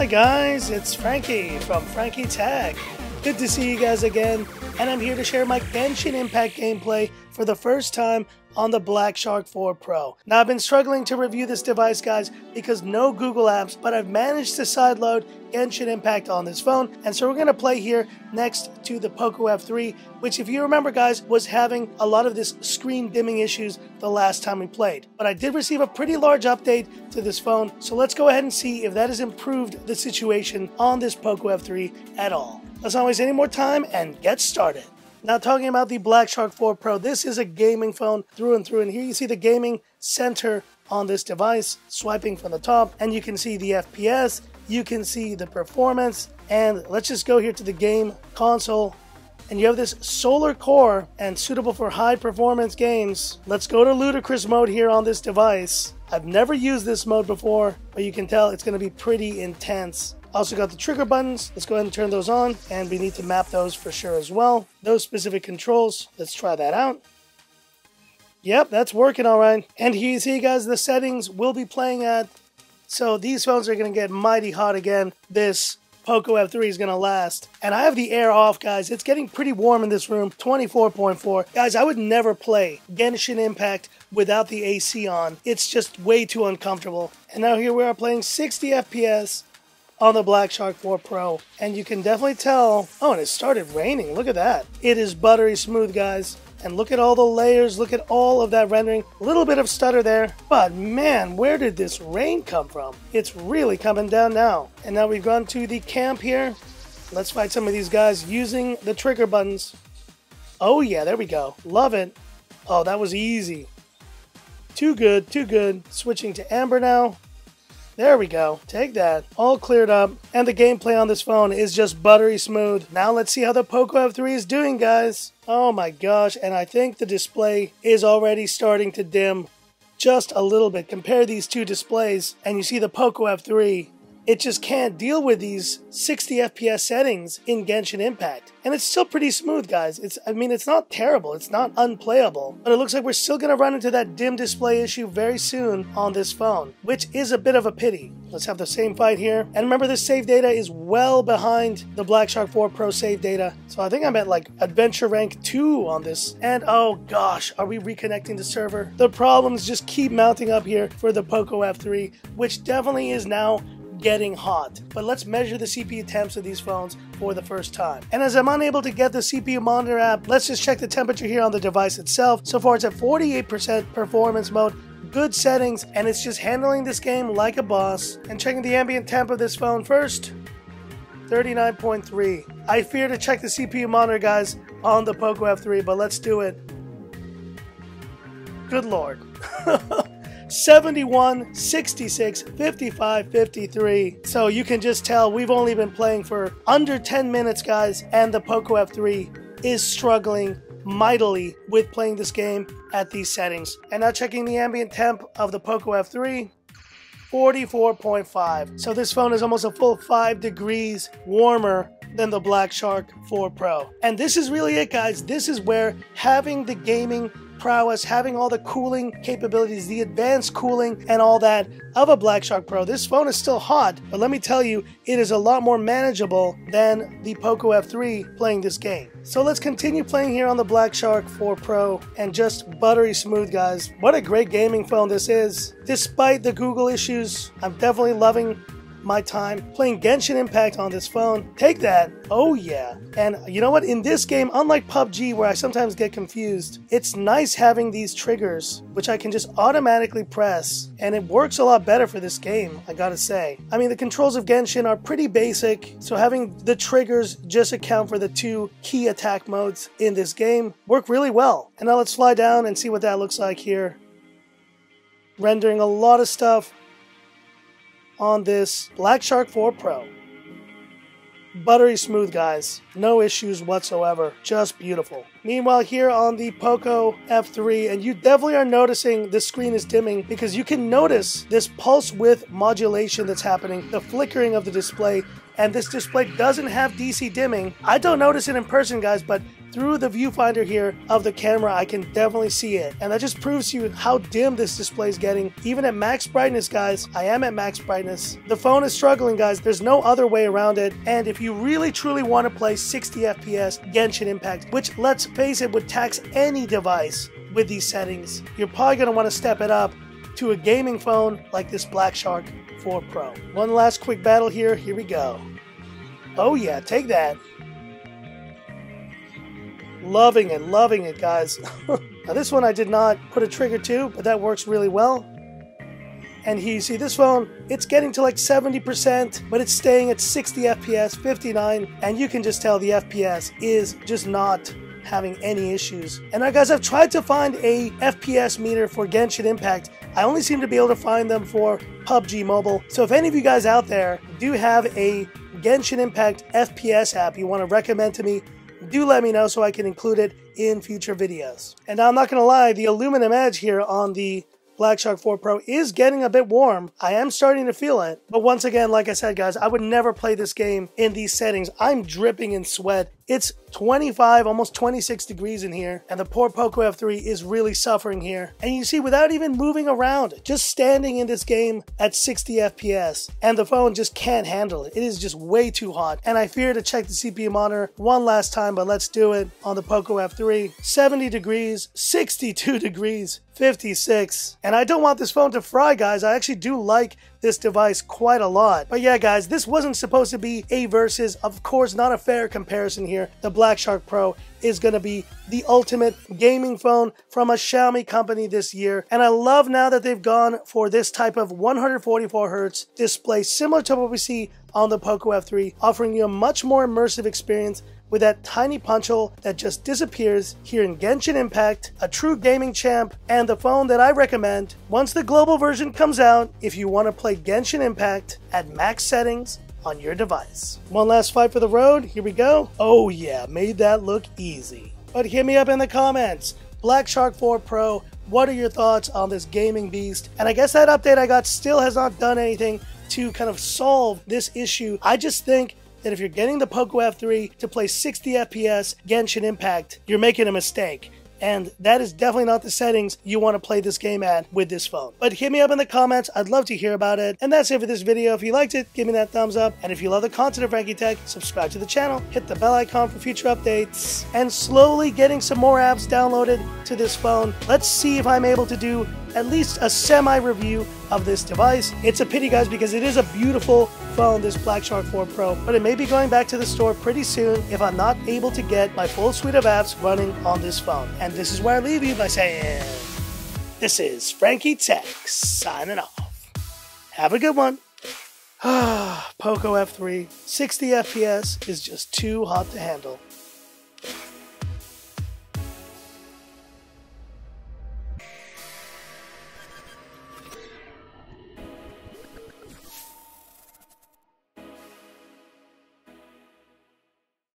guys, it's Frankie from Frankie Tag. Good to see you guys again, and I'm here to share my Genshin Impact gameplay for the first time on the Black Shark 4 Pro. Now, I've been struggling to review this device, guys, because no Google apps, but I've managed to sideload Genshin Impact on this phone, and so we're going to play here next to the Poco F3, which, if you remember, guys, was having a lot of this screen dimming issues the last time we played. But I did receive a pretty large update to this phone, so let's go ahead and see if that has improved the situation on this Poco F3 at all. Let's not waste any more time and get started. Now, talking about the Black Shark 4 Pro, this is a gaming phone through and through, and here you see the gaming center on this device, swiping from the top, and you can see the FPS, you can see the performance, and let's just go here to the game console, and you have this solar core and suitable for high performance games. Let's go to ludicrous mode here on this device. I've never used this mode before, but you can tell it's going to be pretty intense. Also got the trigger buttons. Let's go ahead and turn those on, and we need to map those for sure as well. Those specific controls, let's try that out. Yep, that's working all right. And here you see, guys, the settings we'll be playing at. So these phones are going to get mighty hot again. This Poco F3 is going to last. And I have the air off, guys. It's getting pretty warm in this room, 24.4. Guys, I would never play Genshin Impact without the AC on. It's just way too uncomfortable. And now here we are playing 60 FPS on the Black Shark 4 Pro, and you can definitely tell, oh, and it started raining, look at that. It is buttery smooth, guys, and look at all the layers, look at all of that rendering. A little bit of stutter there, but man, where did this rain come from? It's really coming down now. And now we've gone to the camp here. Let's fight some of these guys using the trigger buttons. Oh yeah, there we go, love it. Oh, that was easy. Too good, too good. Switching to Amber now. There we go. Take that. All cleared up. And the gameplay on this phone is just buttery smooth. Now let's see how the Poco F3 is doing, guys. Oh my gosh. And I think the display is already starting to dim just a little bit. Compare these two displays and you see the Poco F3. It just can't deal with these 60 FPS settings in Genshin Impact. And it's still pretty smooth, guys. It's not terrible. It's not unplayable. But it looks like we're still going to run into that dim display issue very soon on this phone, which is a bit of a pity. Let's have the same fight here. And remember, this save data is well behind the Black Shark 4 Pro save data. So I think I'm at like Adventure Rank 2 on this. And oh gosh, are we reconnecting the server? The problems just keep mounting up here for the Poco F3, which definitely is now getting hot. But let's measure the CPU temps of these phones for the first time. And as I'm unable to get the CPU monitor app, let's just check the temperature here on the device itself. So far it's at 48% performance mode. Good settings, and it's just handling this game like a boss. And checking the ambient temp of this phone first, 39.3. I fear to check the CPU monitor, guys, on the Poco F3, but let's do it. Good lord. 71, 66, 55, 53. So you can just tell we've only been playing for under 10 minutes, guys, and the Poco F3 is struggling mightily with playing this game at these settings. And now checking the ambient temp of the Poco F3, 44.5. So this phone is almost a full 5 degrees warmer than the Black Shark 4 Pro. And this is really it, guys. This is where having the gaming prowess, having all the cooling capabilities, the advanced cooling and all that of a Black Shark Pro. This phone is still hot, but let me tell you, it is a lot more manageable than the Poco F3 playing this game. So let's continue playing here on the Black Shark 4 Pro, and just buttery smooth, guys. What a great gaming phone this is. Despite the Google issues, I'm definitely loving my time playing Genshin Impact on this phone. Take that. Oh yeah. And you know what? In this game, unlike PUBG, where I sometimes get confused, it's nice having these triggers, which I can just automatically press, and it works a lot better for this game, I gotta say. I mean, the controls of Genshin are pretty basic, so having the triggers just account for the two key attack modes in this game work really well. And now let's fly down and see what that looks like here. Rendering a lot of stuff on this Black Shark 4 Pro. Buttery smooth, guys. No issues whatsoever. Just beautiful. Meanwhile, here on the Poco F3, and you definitely are noticing the screen is dimming because you can notice this pulse width modulation that's happening, the flickering of the display, and this display doesn't have DC dimming. I don't notice it in person, guys, but through the viewfinder here of the camera, I can definitely see it. And that just proves to you how dim this display is getting. Even at max brightness, guys, I am at max brightness. The phone is struggling, guys. There's no other way around it. And if you really truly want to play 60 FPS Genshin Impact, which, let's face it, would tax any device with these settings, you're probably going to want to step it up to a gaming phone like this Black Shark 4 Pro. One last quick battle here. Here we go. Oh yeah, take that. Loving it, guys. Now this one I did not put a trigger to, but that works really well. And here you see this phone, it's getting to like 70%, but it's staying at 60 FPS, 59, and you can just tell the FPS is just not having any issues. And now, guys, I've tried to find a FPS meter for Genshin Impact. I only seem to be able to find them for PUBG Mobile. So if any of you guys out there do have a Genshin Impact FPS app you want to recommend to me, do let me know so I can include it in future videos. And now, I'm not going to lie, the aluminum edge here on the Black Shark 4 Pro is getting a bit warm. I am starting to feel it. But once again, like I said, guys, I would never play this game in these settings. I'm dripping in sweat. It's 25, almost 26 degrees in here, and the poor Poco F3 is really suffering here. And you see, without even moving around, just standing in this game at 60 FPS, and the phone just can't handle it. It is just way too hot. And I fear to check the CPU monitor one last time, but let's do it on the Poco F3. 70 degrees, 62 degrees, 56. And I don't want this phone to fry, guys. I actually do like this device quite a lot. But yeah, guys, this wasn't supposed to be a versus. Of course, not a fair comparison here. The Black Shark Pro is going to be the ultimate gaming phone from a Xiaomi company this year. And I love now that they've gone for this type of 144Hz display, similar to what we see on the Poco F3, offering you a much more immersive experience with that tiny punch hole that just disappears here in Genshin Impact, a true gaming champ, and the phone that I recommend once the global version comes out if you want to play Genshin Impact at max settings on your device. One last fight for the road. Here we go. Oh yeah, made that look easy. But hit me up in the comments. Black Shark 4 Pro, what are your thoughts on this gaming beast? And I guess that update I got still has not done anything to kind of solve this issue. I just think that if you're getting the Poco F3 to play 60 FPS Genshin Impact, you're making a mistake. And that is definitely not the settings you want to play this game at with this phone. But hit me up in the comments. I'd love to hear about it. And that's it for this video. If you liked it, give me that thumbs up. And if you love the content of Frankie Tech, subscribe to the channel, hit the bell icon for future updates, and slowly getting some more apps downloaded to this phone. Let's see if I'm able to do at least a semi-review of this device. It's a pity, guys, because it is a beautiful phone, this Black Shark 4 Pro, but it may be going back to the store pretty soon if I'm not able to get my full suite of apps running on this phone. And this is where I leave you by saying, this is Frankie Tech signing off. Have a good one. Poco F3, 60 FPS is just too hot to handle.